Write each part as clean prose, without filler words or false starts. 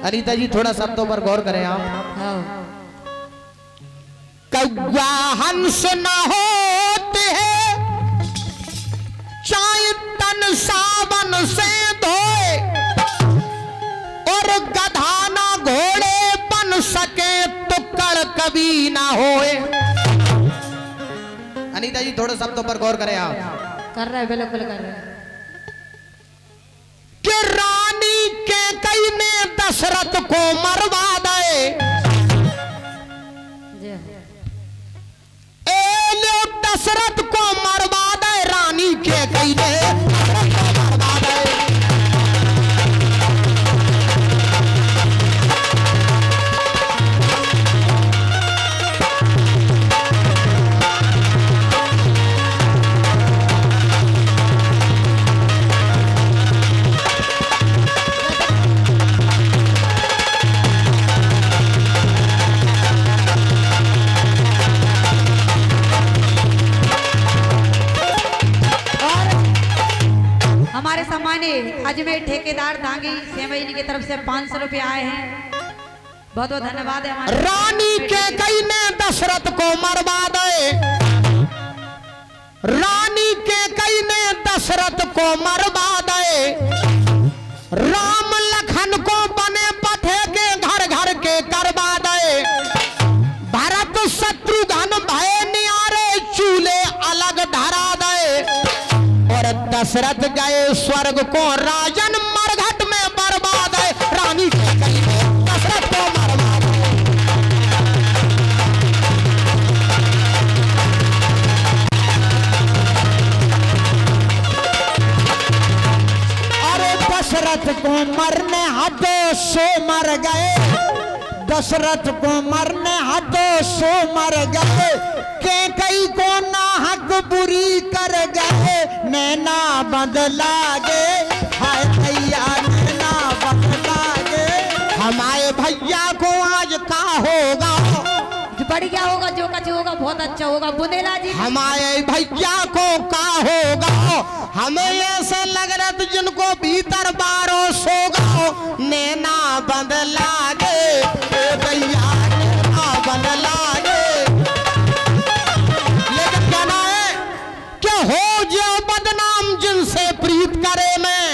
अनीता जी थोड़ा शब्दों पर गौर करें आप। कौवा हंस न होते हैं चाहे तन सावन से धोए, और गधा ना घोड़े बन सके तो कड़ कभी ना होए। अनीता जी थोड़े शब्दों पर गौर करें आप। कर रहे बिल्कुल कर रहे। कि रानी के कई ने दशरथ को मरवा दे, दशरथ को मरवा दे, रानी के कई ने दशरथ को मरवा दे। हमारे सम्मानित अजमेर ठेकेदार धांगी सेवैनी की तरफ से 500 रुपए आए हैं। बहुत बहुत धन्यवाद है। हमारे रानी के कई ने दशरथ को मरवा दे, रानी के कई ने दशरथ को मरवा दे, राम लखन को बने पथे के घर घर के करवा दे, भरत शत्रुघ्न भय नियारे चूल्हे अलग धरा दे, और दशरथ गए स्वर्ग को राजन मरघट में बर्बाद है। रानी के कई ने दशरथ को मरवा दे। अरे दशरथ को मरने हाथों सो मर गए, दशरथ को मरने हाथों सो मर गए, के कई को ना हक बुरी कर गए, नैना बदला गे, हाय भैया नैना बदला गे। हमारे भैया को आज का होगा, बढ़िया होगा, जो कुछ होगा बहुत अच्छा होगा। बुंदेला जी हमारे भैया को का होगा, हमें ऐसे लग रहा था जिनको भीतर बारो सोगा, नैना बदला गे, भैया नैना बदला गे। लेकिन कहना है कि हो जो बदनाम जिनसे प्रीत करे मैं,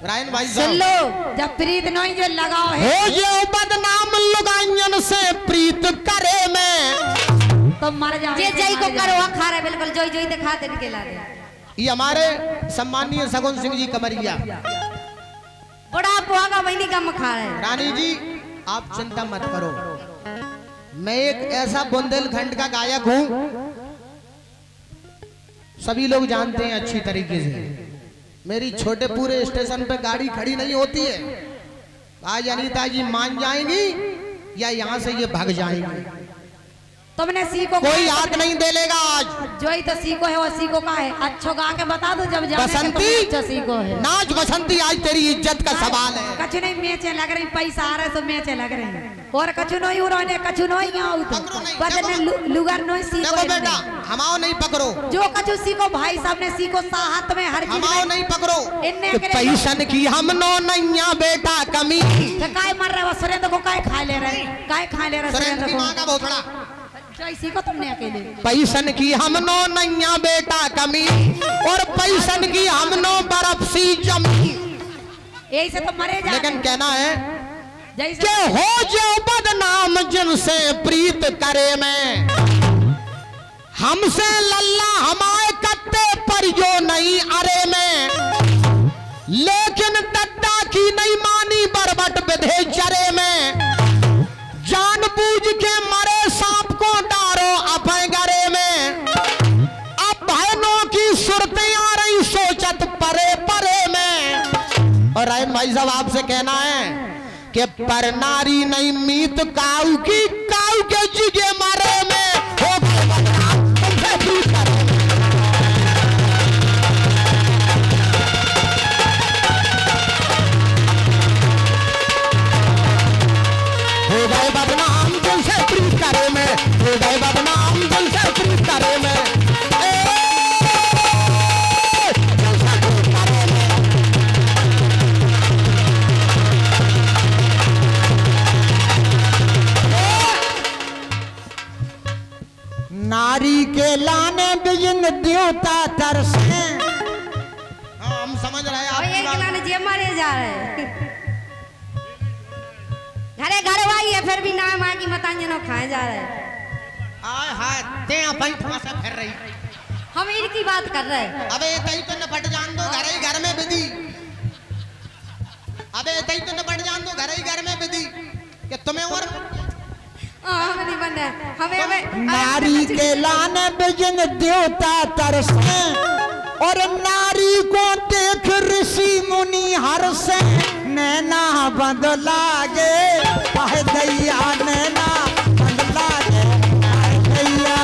रायन भाई सुन लो, जब प्रीत नहीं जो लगाओ है, हो जो बदनाम लुगाइयन से प्रीत करे मैं, तो मर जाओ। जे जय को करो खा रहे बिल्कुल जोई जोई दिखा दे के ला दे। ये हमारे सम्मानीय सगुन सिंह जी कमरिया बड़ा पोगा वही कम खा रहे। रानी जी आप चिंता मत करो, मैं एक ऐसा बुंदेलखंड का गायक हूं, सभी लोग जानते हैं अच्छी तरीके से। मेरी छोटे पूरे स्टेशन पे गाड़ी खड़ी नहीं होती है। आज अनीता जी मान जाएंगी या यहाँ से ये भाग जाएंगी, तुमने सीखो, कोई याद नहीं दे लेगा आज। जो ही तो सीखो है वो सीखो का है। अच्छो गा के बता दो जब जाने बसंती अच्छा सीखो है। नाच बसंती, आज तेरी इज्जत का सवाल है। कछु नहीं मेचे लग रही, पैसा आ रहा है तो मेचे लग रहे हैं, और कछु नहीं हो रहा है, कछु नहीं आओ तो बदने लुगर नहीं सीखो। देखो बेटा हमाओ नहीं पकड़ो, जो कछु सीखो भाई साहब ने सीखो, साहत में हर चीज हमाओ नहीं पकड़ो। इनने पैसन की हम नो नैया बेटा कमी, काय मर रहे हो सुरेंद्र को, काय खा ले रहे, काय खा ले रहे सुरेंद्र की मां का भोसड़ा। सीखो तुमने अकेले। पैसन की हम नो नैया बेटा कमी, और पैसन की हम नो बर्फ सी जमी। यही से तो मरे जा। लेकिन कहना है जैसे कि हो जो बदनाम जिनसे प्रीत करे मैं, हमसे लल्ला हमारे कत्ते पर जो नहीं अरे मैं, लेकिन दद्दा की नहीं मानी बरबट विधे चरे में, जानबूझ के मरे सांप को डारो अपने गरे में, अब बहनों की सुरतें आ रही सोचत परे परे में। और रायन भाई साहब आपसे कहना है कि पर नारी नहीं मीत काऊ की, काऊ के जिगे मारे में हो गए बदनाम तुमसे प्रीत करे। हो गए बदनाम तुमसे प्रीत करे में, हो गए बदनाम तुमसे प्रीत करे में। देवता तरसे। हाँ हम समझ रहे हैं और आपकी एक बात। लाने जे मारे जा रहे घरे घरे वाई है फिर भी ना माँ की मतांजे नो खाए जा रहे आय हाय ते अपन थोड़ा फिर रही। हम इनकी बात कर रहे हैं। अबे तई तो न फट जान दो घर ही घर में विधि। अबे तई तो न फट जान दो घर ही घर में विधि कि तुम्हें और हम नहीं बने हमें हमें नारी के लाने बिजन देवता तरसे और नारी को देख ऋषि मुनि हर्षे। नैना बंद लागे आह दैया नैना बंद लागे आह दैया।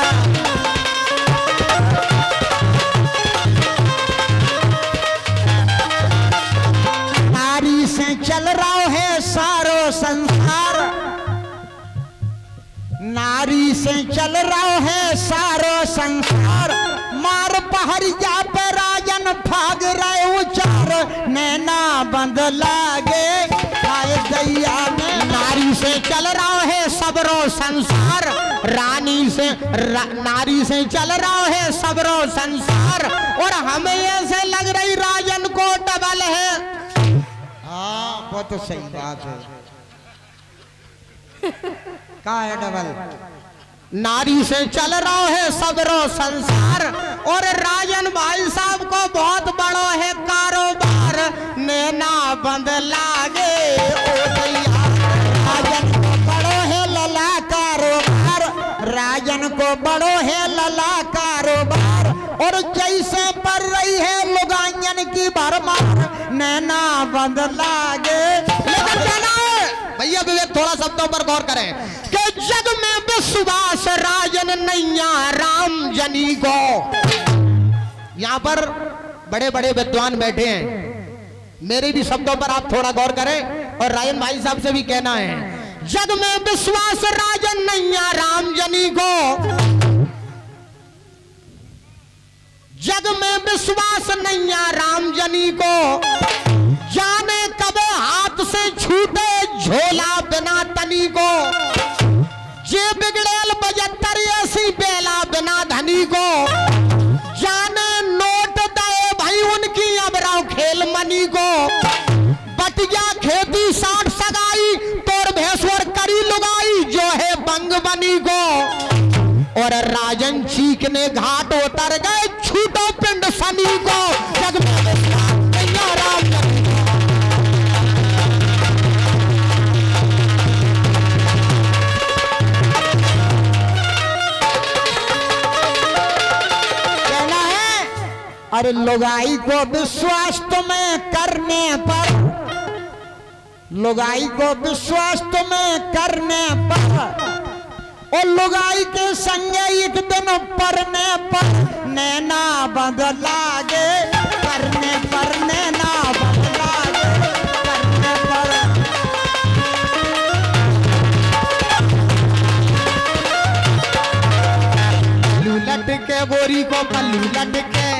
नारी से चल रहा है सारो संसार। नारी से चल रहा है सारो संसार। मार पहरिया पे राजन भाग रहे उचार। नैना बंद लागे आए दैया में। नारी से चल रहा है सबरो संसार। रानी से नारी से चल रहा है सबरो संसार। और हमें ऐसे लग रही राजन को डबल है। हाँ बहुत सही बात है। का है डबल? नारी से चल रहा है सबरो संसार और राजन भाई साहब को बहुत बड़ो है कारोबार। नैना बंद लागे ओ दैया। राजन को बड़ो है लला कारोबार। राजन को बड़ो है लला कारोबार। और जैसे पर रही है लुगायन की भरमार। नैना बंद लागे। लेकिन कहना है भैया विवेक थोड़ा शब्दों पर गौर करें कि जग में विश्वास राजन नैया राम जनी को। यहाँ पर बड़े बड़े विद्वान बैठे हैं, मेरे भी शब्दों पर आप थोड़ा गौर करें और राजन भाई साहब से भी कहना है जग में विश्वास राजन नैया राम जनी को। जग में विश्वास नैया राम जनी को। जाने कबे हाथ से छूटे झोला बिना तनी को। जे बिगड़ेल 75 ऐसी बेला बिना धनी को। जाने नोट दे भाई उनकी अबराव खेल मनी को। बटिया खेती 60 सगाई तोर भैंसवर करी लुगाई जो है बंग बनी को। और राजन चीकने घाट उतर गए छूटो पिंड सनी को। जग में विश्वास नैया राम जनी को। अरे लुगाई को विश्वास तुम्हें करने पर। लुगाई को विश्वास तुम्हें करने पर। और लुगाई के संगे एक दिन परने पर। नैना बंद लागे करने पर। नैना बंद लागे करने पर। पल्लू लटके गोरी को पल्लू लटके।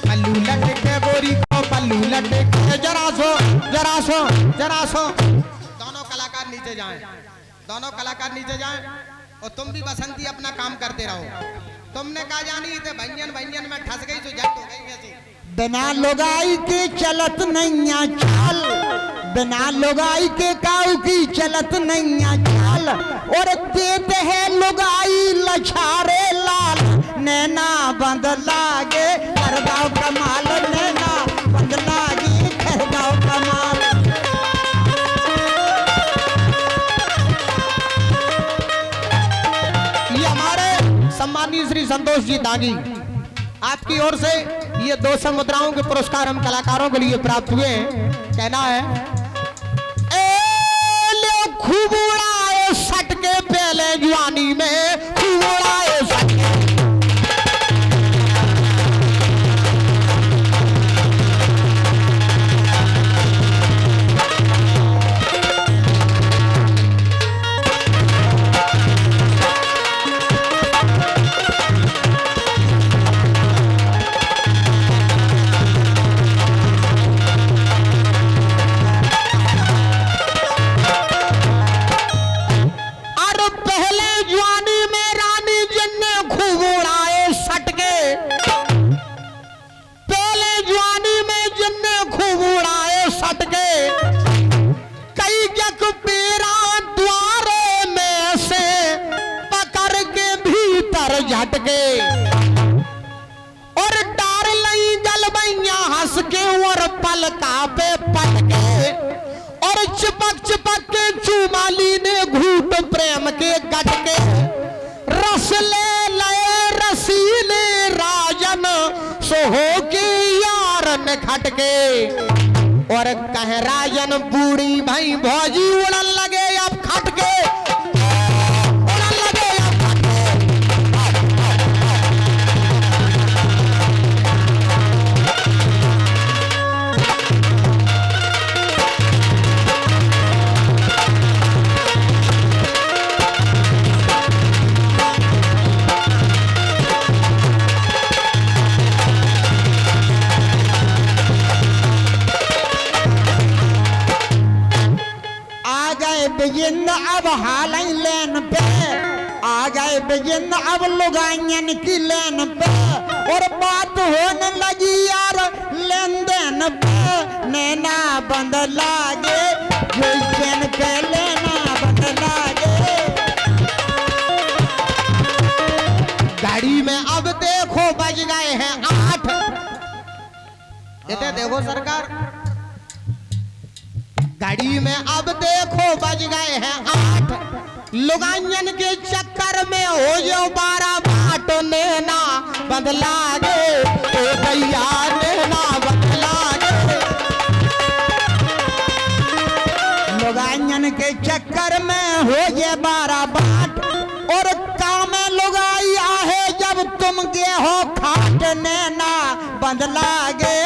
पल्लू लटके गोरी को पल्लू लटके। जरा सो जरा सो जरा सो। दोनों कलाकार नीचे जाएं। दोनों कलाकार नीचे जाएं और तुम भी बसंती अपना काम करते रहो। तुमने कहा जानी थे भंजन भंजन में ठस गई तो झट हो गई ऐसी। बिना लुगाई के चलत नैया चाल। बिना लुगाई के काऊ की चलत नैया चाल। और देते है लुगाई लछारे लाल। नैना बंद लागे करगाव कमाल। नैना बंद लागे करगाव कमाल। ये हमारे सम्मानीय श्री संतोष जी दागी आपकी ओर से ये 200 मुद्राओं के पुरस्कार हम कलाकारों के लिए प्राप्त हुए हैं। कहना है ले खूब उड़ाए सट के पहले जवानी में। खूब उड़ाए सट के। पहले जवानी में कई जग पेरा द्वारे में से पकड़ के भीतर झटके और डार लई जलबैया हंस के और पलका पे पटके और चिपक के चुमाली ने घूट प्रेम के गटके रस ले लए रसीले राजन सोहो के यार ने खटके और कह राजन बूढ़ी भाई भौजी उड़न लगे अब खटके उड़न लगे अब खटके। बिगिन अब हाल लेन पे आ गए बिगिन अब लुगाइयन की लेन पे और बात होने लगी यार लेन देन पे नैना बंद लागे जैन पे लेना बंद लागे। गाड़ी में अब देखो बज गए हैं 8। कहते देखो सरकार गाड़ी में अब देखो बज गए हैं 8। लुगाइयन के चक्कर में हो जो 12 बाट नैना बदला गे ओ भैया नैना बदला गे। लुगाइयन के चक्कर में हो जे 12 बाट और काम लुगाई आहे जब तुम गे हो खाट नैना बदला गे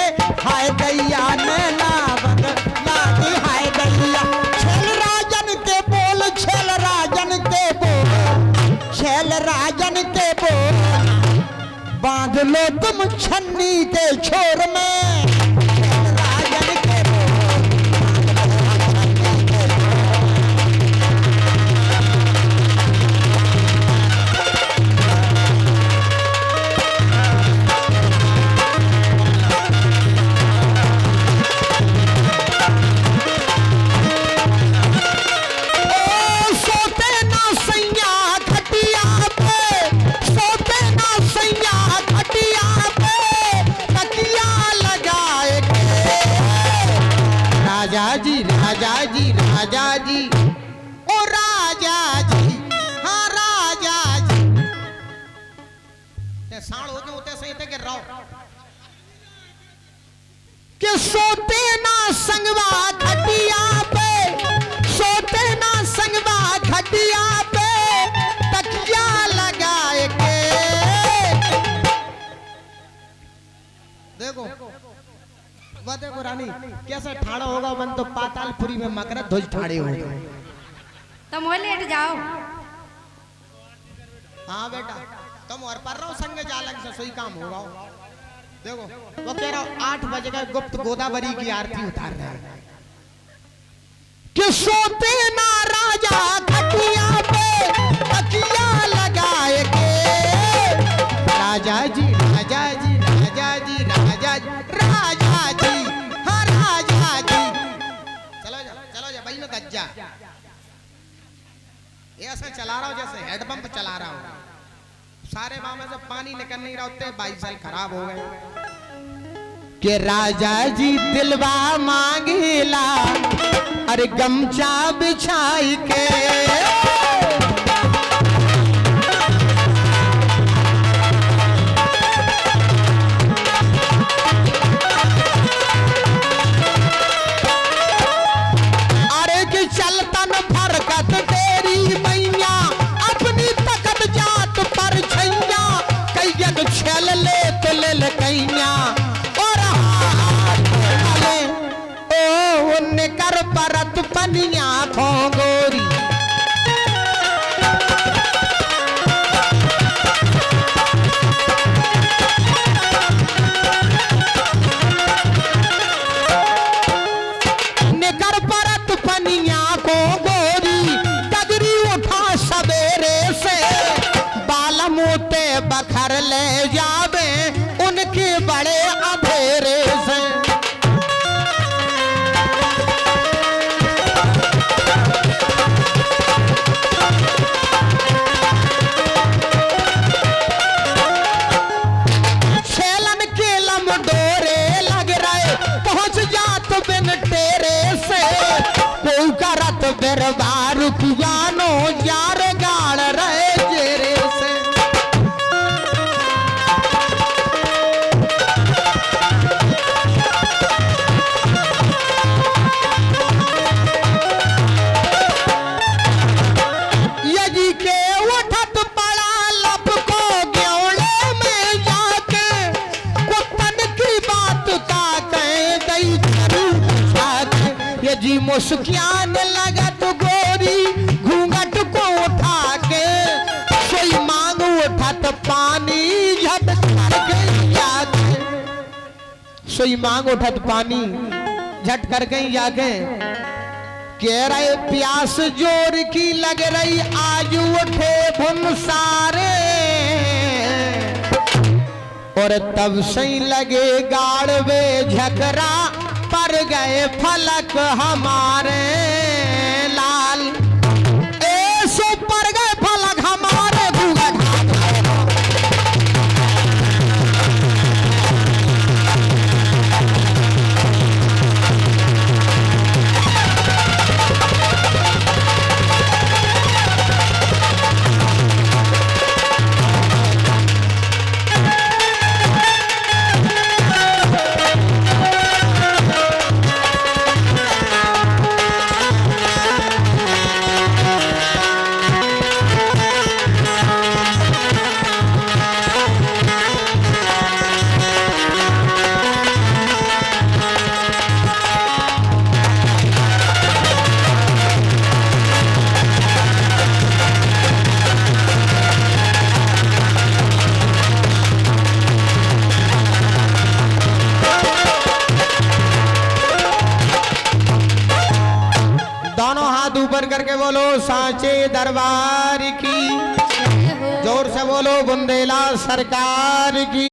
हाय दैया नैना बदला गे हाय दैया। छेल राजन के बोल छेल राजन के बोल छेल राजन के बोल बांध लो तुम छन्नी के छोर में छेल राजन के राजा जी ओ राजा जी हाँ राजा जी ते साल हो गए उते सही थे के रहो कि सोते ना संगवा खटिया पे सोते ना संगवा खटिया पे तकिया लगाए के देखो वह देखो रानी कैसे ठाड़ा होगा मन तो पातालपुरी में मकर ध्वज ठाड़े हो गए। तुम वो लेट जाओ। हाँ बेटा तुम और पर रहो संग जालक से सही काम होगा। देखो वो कह रहा हूँ 8 बजे का गुप्त गोदावरी की आरती उतार रहे हैं कि सोते ना राजा खटिया पे तकिया लगाए के राजा जी राजा जी राजा जी राजा जी राजा जी हाँ राजा जी चलो जा भाई में गज्जा ये ऐसा चला रहा हूँ जैसे हेडपंप चला रहा हूँ सारे मामे से पानी निकल नहीं रहा होते 22 साल खराब हो गए कि राजा जी दिलवा मांगेला अरे गमछा बिछाई के कर परत पनिया खोगोरी निकर परत पनिया को गोरी तगरी उठा सवेरे से बाल मोते बखर ले जावे उनके बड़े अधेरे से बेरबार कियानो यार गाड़ रहे जेरे से यजी के उठत पड़ा लब को ग्योड़े में जाके कुतन की बात का कह दई ये जी मुस्कियान लगत गोरी घूंघट को उठा के सोई मांग उठत पानी झट कर गई जाके सोई मांग उठत पानी झट कर गई जाके कह रहे प्यास जोर की लग रही आज उठे भुमसारे और तब सही लगे गाड़वे झकरा पर गए फलक हमारे लाल ऐसो पर गए फलक हमारे घूंघट ऊपर करके बोलो सांचे दरबार की, जोर से बोलो बुंदेला सरकार की।